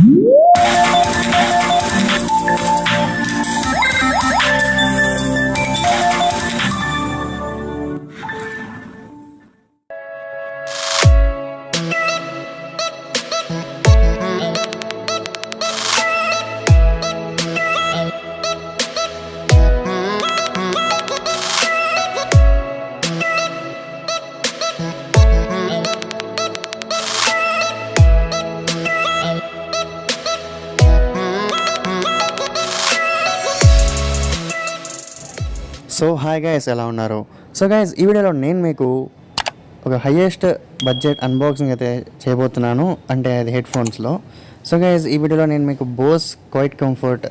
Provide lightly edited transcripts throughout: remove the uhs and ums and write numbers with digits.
So hi guys, ఎలా ఉన్నారు? So guys, ఈ వీడియోలో నేను మీకు ఒక హైయెస్ట్ బడ్జెట్ అన్బాక్సింగ్ అయితే చేయబోతున్నాను, అంటే అది హెడ్ఫోన్స్లో. సో గైస్, ఈ వీడియోలో నేను మీకు బోస్ క్వైట్ కంఫర్ట్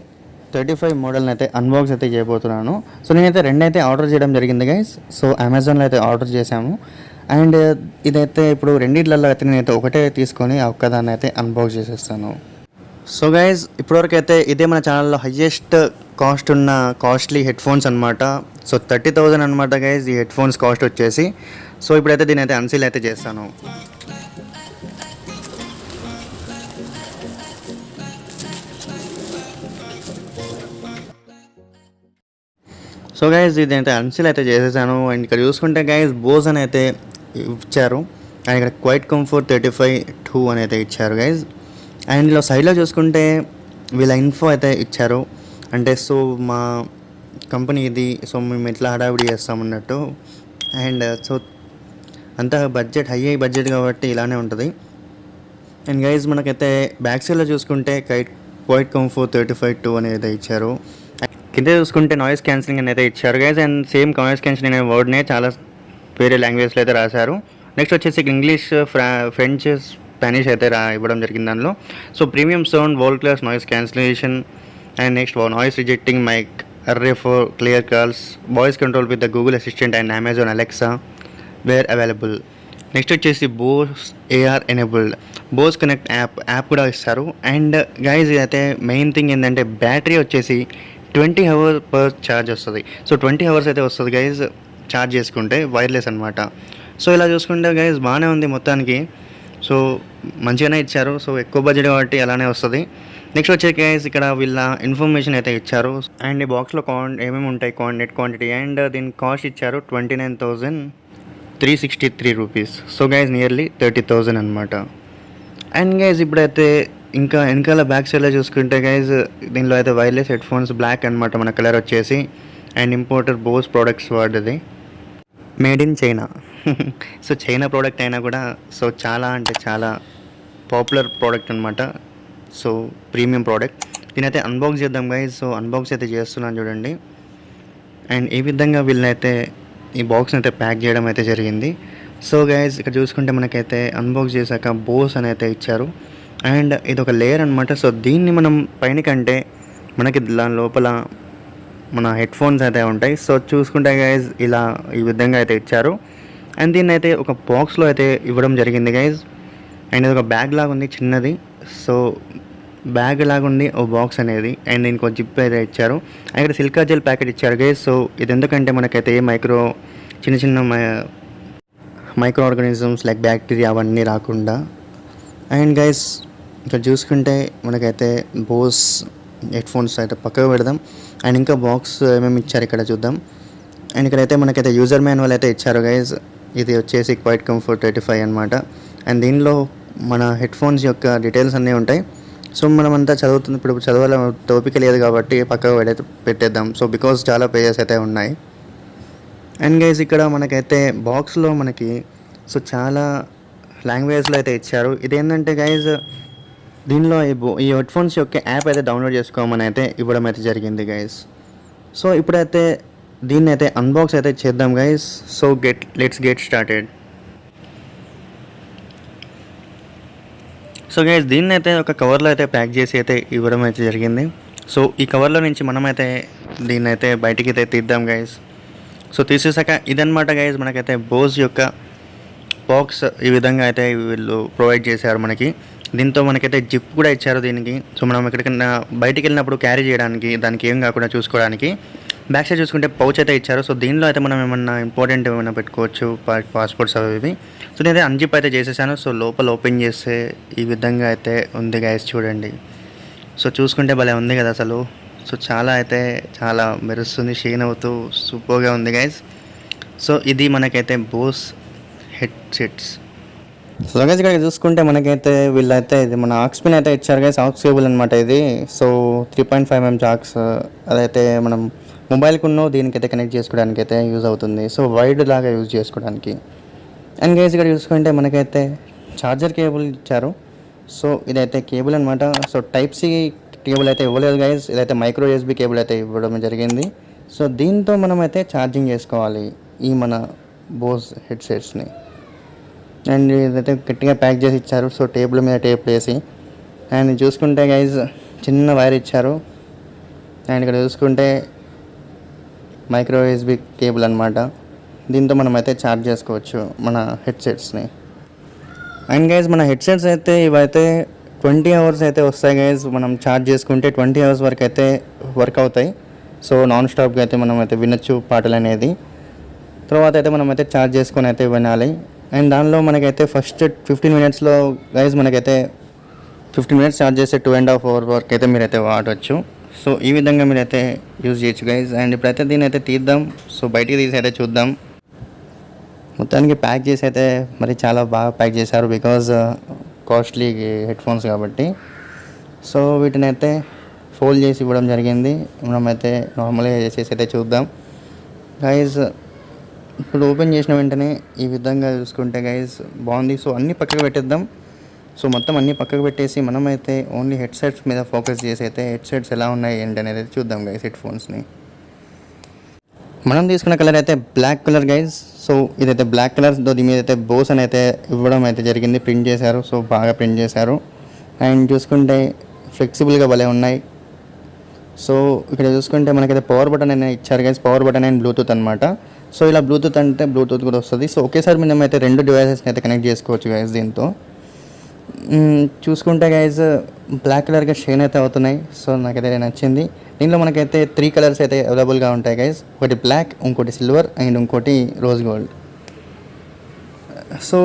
35 మోడల్ని అయితే అన్బాక్స్ అయితే చేయబోతున్నాను. సో నేనైతే రెండైతే ఆర్డర్ చేయడం జరిగింది గైస్. సో అమెజాన్లో అయితే ఆర్డర్ చేశాము, అండ్ ఇదైతే ఇప్పుడు రెండిట్లలో అయితే నేనైతే ఒకటే తీసుకొని ఆ ఒక్కదాన్ని అయితే అన్బాక్స్ చేసేస్తాను. సో గైజ్, ఇప్పటివరకు అయితే ఇదే మన ఛానల్లో హయ్యెస్ట్ కాస్ట్ ఉన్న కాస్ట్లీ హెడ్ఫోన్స్ అనమాట. సో 30,000 అనమాట గైజ్ ఈ హెడ్ఫోన్స్ కాస్ట్ వచ్చేసి. సో ఇప్పుడైతే దీని అయితే అన్సీల్ అయితే చేస్తాను. సో గైజ్, ఇదైతే అన్సీల్ అయితే చేసేసాను. అండ్ ఇక్కడ చూసుకుంటే గైజ్, బోస్ అని అయితే ఇచ్చారు, అండ్ ఇక్కడ క్వైట్ కంఫర్ట్ 35-2 అని అయితే ఇచ్చారు గైజ్. అండ్ ఇలా సైడ్లో చూసుకుంటే వీళ్ళ ఇన్ఫో అయితే ఇచ్చారు, అంటే సో మా కంపెనీ ఇది, సో మేము ఎట్లా హడావిడి చేస్తామన్నట్టు. అండ్ సో అంత బడ్జెట్ హై బడ్జెట్ కాబట్టి ఇలానే ఉంటుంది. అండ్ గైజ్, మనకైతే బ్యాక్ సైడ్లో చూసుకుంటే క్వైట్ కంఫర్ట్ 35-2 అనేది ఇచ్చారు. కింద చూసుకుంటే నాయిస్ క్యాన్సిలింగ్ అనేది ఇచ్చారు guys. And same noise cancelling అనే వర్డ్నే చాలా వేరే లాంగ్వేజ్లో అయితే రాశారు. నెక్స్ట్ వచ్చేసి ఇంగ్లీష్, ఫ్రెంచ్, స్పానిష్ అయితే ఇవ్వడం జరిగింది దానిలో. So premium sound, world class noise cancellation, and next noise rejecting mic, array for clear calls, voice control with the Google Assistant and Amazon Alexa were available. Next వచ్చేసి Bose AR enabled, Bose connect app కూడా ఇస్తారు. And guys, ఇదైతే main thing ఏంటంటే battery వచ్చేసి 20 hours per charge వస్తుంది. So 20 hours అయితే వస్తుంది guys charge చేసుకుంటే, వైర్లెస్ అనమాట. సో ఇలా చూసుకుంటే గైజ్ బాగానే ఉంది మొత్తానికి. సో మంచిగానే ఇచ్చారు. సో ఎక్కువ బడ్జెట్ కాబట్టి అలానే వస్తుంది. నెక్స్ట్ వచ్చే గైస్, ఇక్కడ వీళ్ళ ఇన్ఫర్మేషన్ అయితే ఇచ్చారు. అండ్ ఈ బాక్స్లో ఏమేమి ఉంటాయి, నెట్ క్వాంటిటీ, అండ్ దీని కాస్ట్ ఇచ్చారు 29,363 రూపీస్. సో గైజ్, నియర్లీ 30,000 అనమాట. అండ్ గైజ్, ఇప్పుడైతే ఇంకా వెనకాల బ్యాక్ సైడ్లో చూసుకుంటే గైజ్, దీనిలో అయితే వైర్లెస్ హెడ్ఫోన్స్ బ్లాక్ అనమాట మన కలర్ వచ్చేసి. అండ్ ఇంపోర్టర్ బోస్ ప్రోడక్ట్స్ వాడది, made in China. So China product అయినా కూడా సో చాలా అంటే చాలా పాపులర్ ప్రోడక్ట్ అనమాట. So premium product. దీనైతే అన్బాక్స్ చేద్దాం గైజ్. సో అన్బాక్స్ అయితే చేస్తున్నాను చూడండి. అండ్ ఈ విధంగా వీళ్ళనైతే ఈ బాక్స్ని అయితే ప్యాక్ చేయడం అయితే జరిగింది. సో గైజ్, ఇక్కడ చూసుకుంటే మనకైతే అన్బాక్స్ చేశాక బోస్ అని అయితే ఇచ్చారు. అండ్ ఇది ఒక లేయర్ అనమాట. సో దీన్ని మనం పైన కంటే మనకి దాని లోపల మన హెడ్ఫోన్స్ అయితే ఉంటాయి. సో చూసుకుంటే గైజ్, ఇలా ఈ విధంగా అయితే ఇచ్చారు. అండ్ దీన్ని అయితే ఒక బాక్స్లో అయితే ఇవ్వడం జరిగింది గైజ్. అండ్ ఇది ఒక బ్యాగ్ లాగా ఉంది, చిన్నది. సో బ్యాగ్ లాగా ఉంది ఓ బాక్స్ అనేది. అండ్ దీనికి ఒక జిప్ అయితే ఇచ్చారు. అండ్ ఇక్కడ సిలికా జెల్ ప్యాకెట్ ఇచ్చారు గైజ్. సో ఇది ఎందుకంటే మనకైతే చిన్న చిన్న మైక్రో ఆర్గానిజమ్స్ లైక్ బ్యాక్టీరియా అవన్నీ రాకుండా. అండ్ గైజ్, ఇక్కడ చూసుకుంటే మనకైతే బోస్ హెడ్ఫోన్స్ అయితే పక్కకు పెడదాం. అండ్ ఇంకా బాక్స్ ఏమేమి ఇచ్చారు ఇక్కడ చూద్దాం. అండ్ ఇక్కడైతే మనకైతే యూజర్ మాన్యువల్ అయితే ఇచ్చారు గైజ్. ఇది వచ్చేసి క్వైట్ కంఫర్ట్ 35 అనమాట. అండ్ దీనిలో మన హెడ్ఫోన్స్ యొక్క డీటెయిల్స్ అన్నీ ఉంటాయి. సో మనమంతా ఇప్పుడు చదవాల ఓపిక లేదు కాబట్టి పక్కకు పెట్టేద్దాం. సో బికాజ్ చాలా పేజెస్ అయితే ఉన్నాయి. అండ్ గైజ్, ఇక్కడ మనకైతే బాక్స్లో మనకి సో చాలా లాంగ్వేజ్లో అయితే ఇచ్చారు. ఇదేంటంటే గైజ్, దీనిలో ఈ హెడ్ఫోన్స్ యొక్క యాప్ అయితే డౌన్లోడ్ చేసుకోమని అయితే ఇవ్వడం అయితే జరిగింది గైజ్. సో ఇప్పుడైతే దీన్ని అయితే అన్బాక్స్ అయితే చేద్దాం guys. So let's get started. So guys, దీన్ని అయితే ఒక కవర్లో అయితే ప్యాక్ చేసి అయితే ఇవ్వడం అయితే జరిగింది. సో ఈ కవర్లో నుంచి మనమైతే దీన్ని అయితే బయటికి అయితే తీద్దాం గైజ్. సో తీసేసాక ఇదన్నమాట గైజ్, మనకైతే బోస్ యొక్క బాక్స్ ఈ విధంగా అయితే వీళ్ళు ప్రొవైడ్ చేశారు మనకి. దీంతో మనకైతే జిప్ కూడా ఇచ్చారు దీనికి. సో మనం ఎక్కడికైనా బయటికి వెళ్ళినప్పుడు క్యారీ చేయడానికి, దానికి ఏం కాకుండా చూసుకోవడానికి. బ్యాక్ సైడ్ చూసుకుంటే పౌచ్ అయితే ఇచ్చారు. సో దీనిలో అయితే మనం ఏమన్నా ఇంపార్టెంట్ ఏమైనా పెట్టుకోవచ్చు, పాస్పోర్ట్స్ అవి ఇవి. సో నేనైతే అన్జిప్ అయితే చేసేసాను. సో లోపల ఓపెన్ చేస్తే ఈ విధంగా అయితే ఉంది గైస్, చూడండి. సో చూసుకుంటే భలే ఉంది కదా అసలు. సో చాలా మెరుస్తుంది, షైన్ అవుతూ సూపర్గా ఉంది గైస్. సో ఇది మనకైతే బోస్ హెడ్సెట్స్. సో గైస్ ఇక్కడ చూసుకుంటే మనకైతే వీళ్ళైతే ఇది మన ఆక్స్ పిన్ అయితే ఇచ్చారు గైస్, ఆక్స్ కేబుల్ అనమాట ఇది. సో 3.5mm ఆక్స్, అదైతే మనం మొబైల్కి ఉన్న దీనికైతే కనెక్ట్ చేసుకోవడానికి అయితే యూజ్ అవుతుంది. సో వైడ్ లాగా యూజ్ చేసుకోవడానికి. అండ్ గైస్ ఇక్కడ చూసుకుంటే మనకైతే ఛార్జర్ కేబుల్ ఇచ్చారు. సో ఇదైతే కేబుల్ అనమాట. సో టైప్ సి కేబుల్ అయితే ఇవ్వలేదు గైస్, ఇదైతే మైక్రో యూఎస్బి కేబుల్ అయితే ఇవ్వడం జరిగింది. సో దీంతో మనమైతే ఛార్జింగ్ చేసుకోవాలి ఈ మన బోస్ హెడ్సెట్స్ని. అండ్ ఇదైతే గట్టిగా ప్యాక్ చేసి ఇచ్చారు. సో టేబుల్ మీద టేప్ వేసి. అండ్ చూసుకుంటే గైజ్ చిన్న వైర్ ఇచ్చారు. అండ్ ఇక్కడ చూసుకుంటే మైక్రో యూఎస్బి కేబుల్ అనమాట. దీంతో మనమైతే ఛార్జ్ చేసుకోవచ్చు మన హెడ్సెట్స్ని. అండ్ గైజ్ మన హెడ్సెట్స్ అయితే ఇవైతే 20 hours అయితే వస్తాయి గైజ్. మనం ఛార్జ్ చేసుకుంటే 20 hours వరకు అయితే వర్క్ అవుతాయి. సో నాన్ స్టాప్గా అయితే మనం అయితే వినొచ్చు పాటలు అనేది. తర్వాత అయితే మనమైతే ఛార్జ్ చేసుకొని అయితే వినాలి. అండ్ దానిలో మనకైతే ఫస్ట్ 15 minutesలో గైజ్ మనకైతే 15 minutes ఛార్జ్ చేస్తే 2.5 hours వరకు అయితే మీరైతే వాడవచ్చు. సో ఈ విధంగా మీరైతే యూజ్ చేయొచ్చు గైజ్. అండ్ ఇప్పుడైతే దీన్ని అయితే తీద్దాం. సో బయటికి తీసి అయితే చూద్దాం. మొత్తానికి ప్యాక్ చేసి అయితే మరి చాలా బాగా ప్యాక్ చేశారు, బికాజ్ కాస్ట్లీ హెడ్ఫోన్స్ కాబట్టి. సో వీటిని అయితే ఫోల్డ్ చేసి ఇవ్వడం జరిగింది. మనమైతే నార్మల్గా చేసేసి అయితే చూద్దాం గైజ్. ఇప్పుడు ఓపెన్ చేసిన వెంటనే ఈ విధంగా చూసుకుంటే గైజ్ బాగుంది. సో అన్నీ పక్కకు పెట్టేద్దాం. సో మొత్తం అన్నీ పక్కకు పెట్టేసి మనమైతే ఓన్లీ హెడ్సెట్స్ మీద ఫోకస్ చేసి అయితే హెడ్సెట్స్ ఎలా ఉన్నాయి ఏంటి అనేది చూద్దాం గైజ్. హెడ్ఫోన్స్ని మనం తీసుకున్న కలర్ అయితే బ్లాక్ కలర్ గైజ్. సో ఇదైతే బ్లాక్ కలర్, దీని మీద అయితే బోస్ అని అయితే ఇవ్వడం అయితే జరిగింది, ప్రింట్ చేశారు. సో బాగా ప్రింట్ చేశారు. అండ్ చూసుకుంటే ఫ్లెక్సిబుల్గా భలే ఉన్నాయి. సో ఇక్కడ చూసుకుంటే మనకైతే పవర్ బటన్ అనేది ఇచ్చారు guys. Power button and Bluetooth అనమాట. సో ఇలా బ్లూటూత్ అంటే బ్లూటూత్ కూడా వస్తుంది. సో ఒకేసారి మనమైతే 2 డివైసెస్ని అయితే కనెక్ట్ చేసుకోవచ్చు గైజ్ దీంతో. చూసుకుంటే గైజ్ బ్లాక్ కలర్గా షైన్ అయితే అవుతున్నాయి. సో నాకైతే నచ్చింది. దీంట్లో మనకైతే 3 కలర్స్ అయితే అవైలబుల్గా ఉంటాయి గైజ్. ఒకటి బ్లాక్, ఇంకోటి సిల్వర్ అండ్ ఇంకోటి రోజ్ గోల్డ్. సో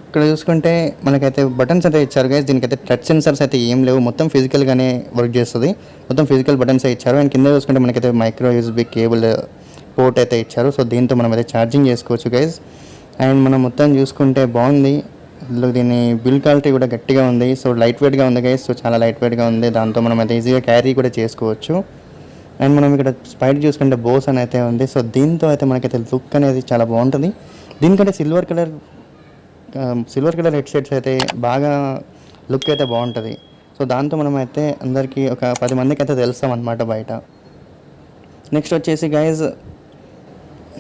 ఇక్కడ చూసుకుంటే మనకైతే బటన్స్ అయితే ఇచ్చారు గైజ్. దీనికైతే టచ్ సెన్సర్స్ అయితే ఏం లేవు, మొత్తం ఫిజికల్గానే వర్క్ చేస్తుంది. మొత్తం ఫిజికల్ బటన్స్ ఇచ్చారు. అండ్ కింద చూసుకుంటే మనకైతే మైక్రో యూఎస్బి కేబుల్ పోర్ట్ అయితే ఇచ్చారు. సో దీంతో మనం అయితే ఛార్జింగ్ చేసుకోవచ్చు గైజ్. అండ్ మనం మొత్తం చూసుకుంటే బాగుంది. దీని బిల్డ్ క్వాలిటీ కూడా గట్టిగా ఉంది. సో లైట్ వెయిట్గా ఉంది గైస్. సో చాలా లైట్ వెయిట్గా ఉంది. దాంతో మనం అయితే ఈజీగా క్యారీ కూడా చేసుకోవచ్చు. అండ్ మనం ఇక్కడ స్పైట్ చూసుకుంటే బోస్ అని అయితే ఉంది. సో దీంతో అయితే మనకైతే లుక్ అనేది చాలా బాగుంటుంది. దీనికంటే సిల్వర్ కలర్ హెడ్సెట్స్ అయితే బాగా లుక్ అయితే బాగుంటుంది. సో దాంతో మనం అయితే అందరికీ ఒక 10 మందికి అయితే తెలుస్తాం అనమాట బయట. నెక్స్ట్ వచ్చేసి గైజ్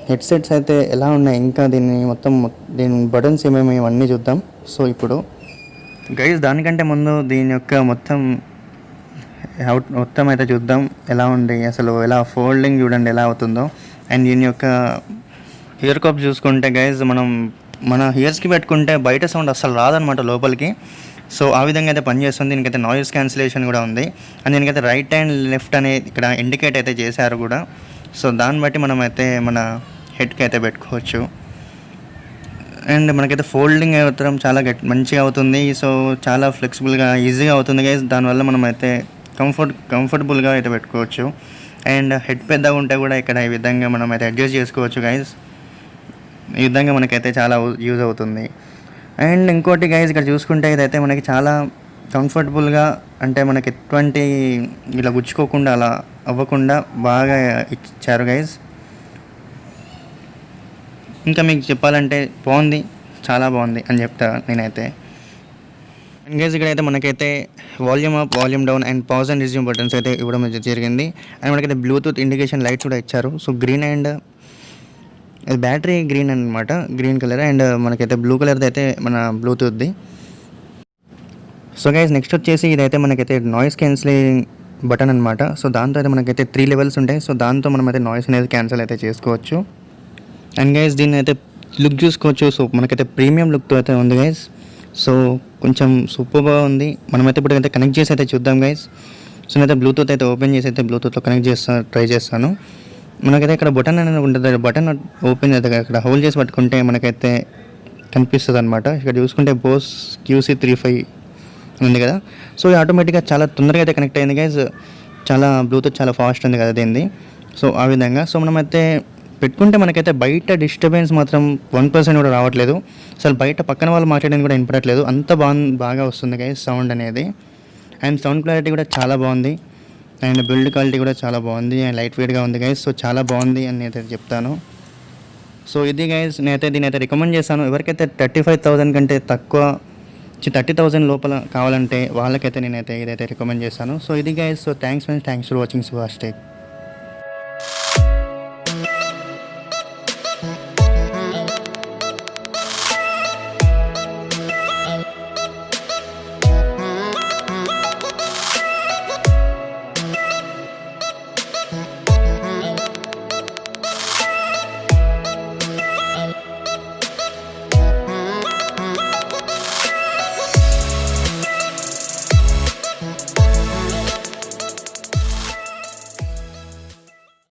హెడ్సెట్స్ అయితే ఎలా ఉన్నాయి, ఇంకా దీని బటన్స్ ఏమేమి ఇవన్నీ చూద్దాం. సో ఇప్పుడు గైజ్ దానికంటే ముందు దీని యొక్క మొత్తం అయితే చూద్దాం ఎలా ఉంది అసలు. ఎలా ఫోల్డింగ్ చూడండి ఎలా అవుతుందో. అండ్ దీని యొక్క ఇయర్ కప్ చూసుకుంటే గైజ్ మన ఇయర్స్కి పెట్టుకుంటే బయట సౌండ్ అసలు రాదనమాట లోపలికి. సో ఆ విధంగా అయితే పనిచేస్తుంది. దీనికైతే నాయిస్ క్యాన్సిలేషన్ కూడా ఉంది. అండ్ దీనికైతే రైట్ అండ్ లెఫ్ట్ అనేది ఇక్కడ ఇండికేట్ అయితే చేశారు కూడా. సో దాన్ని బట్టి మనం అయితే మన హెడ్కి అయితే పెట్టుకోవచ్చు. అండ్ మనకైతే ఫోల్డింగ్ అవుతాం చాలా మంచిగా అవుతుంది. సో చాలా ఫ్లెక్సిబుల్గా ఈజీగా అవుతుంది గైస్. దానివల్ల మనం అయితే కంఫర్టబుల్గా అయితే పెట్టుకోవచ్చు. అండ్ హెడ్ పెద్దగా ఉంటే కూడా ఇక్కడ ఈ విధంగా మనం అయితే అడ్జస్ట్ చేసుకోవచ్చు గైస్. ఈ విధంగా మనకైతే చాలా యూజ్ అవుతుంది. అండ్ ఇంకోటి గైస్ ఇక్కడ చూసుకుంటే ఇదైతే మనకి చాలా కంఫర్టబుల్గా, అంటే మనకి ఎటువంటి ఇలా గుచ్చుకోకుండా అలా అవ్వకుండా బాగా ఇచ్చారు గైస్. ఇంకా మీకు చెప్పాలంటే బాగుంది, చాలా బాగుంది అని చెప్తా నేనైతే. అండ్ గైస్ ఇక్కడైతే మనకైతే volume up, volume down and pause and resume buttons అయితే ఇవ్వడం జరిగింది. అండ్ మనకైతే బ్లూటూత్ ఇండికేషన్ లైట్స్ కూడా ఇచ్చారు. సో గ్రీన్ అండ్ అది బ్యాటరీ గ్రీన్ అనమాట, గ్రీన్ కలర్. అండ్ మనకైతే బ్లూ కలర్ది అయితే మన బ్లూటూత్ది. సో గైస్ నెక్స్ట్ వచ్చేసి ఇదైతే మనకైతే నాయిస్ క్యాన్సిలింగ్ బటన్ అనమాట. సో దాంతో అయితే మనకైతే 3 లెవెల్స్ ఉంటాయి. సో దాంతో మనం అయితే నాయిస్ అనేది క్యాన్సిల్ అయితే చేసుకోవచ్చు. అండ్ గైస్ దీన్ని అయితే లుక్ చూసుకోవచ్చు. సో మనకైతే ప్రీమియం లుక్తో అయితే ఉంది గైస్. సో కొంచెం సూపర్గా ఉంది. మనమైతే ఇప్పుడు అయితే కనెక్ట్ చేసి అయితే చూద్దాం గైస్. సో నేనైతే బ్లూటూత్ అయితే ఓపెన్ చేసి అయితే బ్లూటూత్లో కనెక్ట్ ట్రై చేస్తాను. మనకైతే ఇక్కడ బటన్ అనేది ఉంటుంది. బటన్ ఓపెన్ అయితే ఇక్కడ హోల్డ్ చేసి పట్టుకుంటే మనకైతే కనిపిస్తుంది అనమాట. ఇక్కడ చూసుకుంటే బోస్ QC35 ఉంది కదా. సో ఆటోమేటిక్గా చాలా తొందరగా అయితే కనెక్ట్ అయింది గైజ్. చాలా బ్లూటూత్ చాలా ఫాస్ట్ ఉంది కదా దీనిది. సో ఆ విధంగా సో మనమైతే పెట్టుకుంటే మనకైతే బయట డిస్టర్బెన్స్ మాత్రం 1% కూడా రావట్లేదు. అసలు బయట పక్కన వాళ్ళు మాట్లాడేది కూడా వినపడట్లేదు. అంత బాగా వస్తుంది గైజ్ సౌండ్ అనేది. అండ్ సౌండ్ క్లారిటీ కూడా చాలా బాగుంది. అండ్ బిల్డ్ క్వాలిటీ కూడా చాలా బాగుంది. అండ్ లైట్ వెయిట్గా ఉంది గైజ్. సో చాలా బాగుంది అని నేనైతే చెప్తాను. సో ఇది గైజ్ నేనైతే దీనైతే రికమెండ్ చేస్తాను. ఎవరికైతే 35,000 కంటే తక్కువ 30,000 లోపల కావాలంటే వాళ్ళకైతే నేనైతే ఇదైతే రికమెండ్ చేస్తాను. సో ఇది guys. So thanks for watching Suhas tech.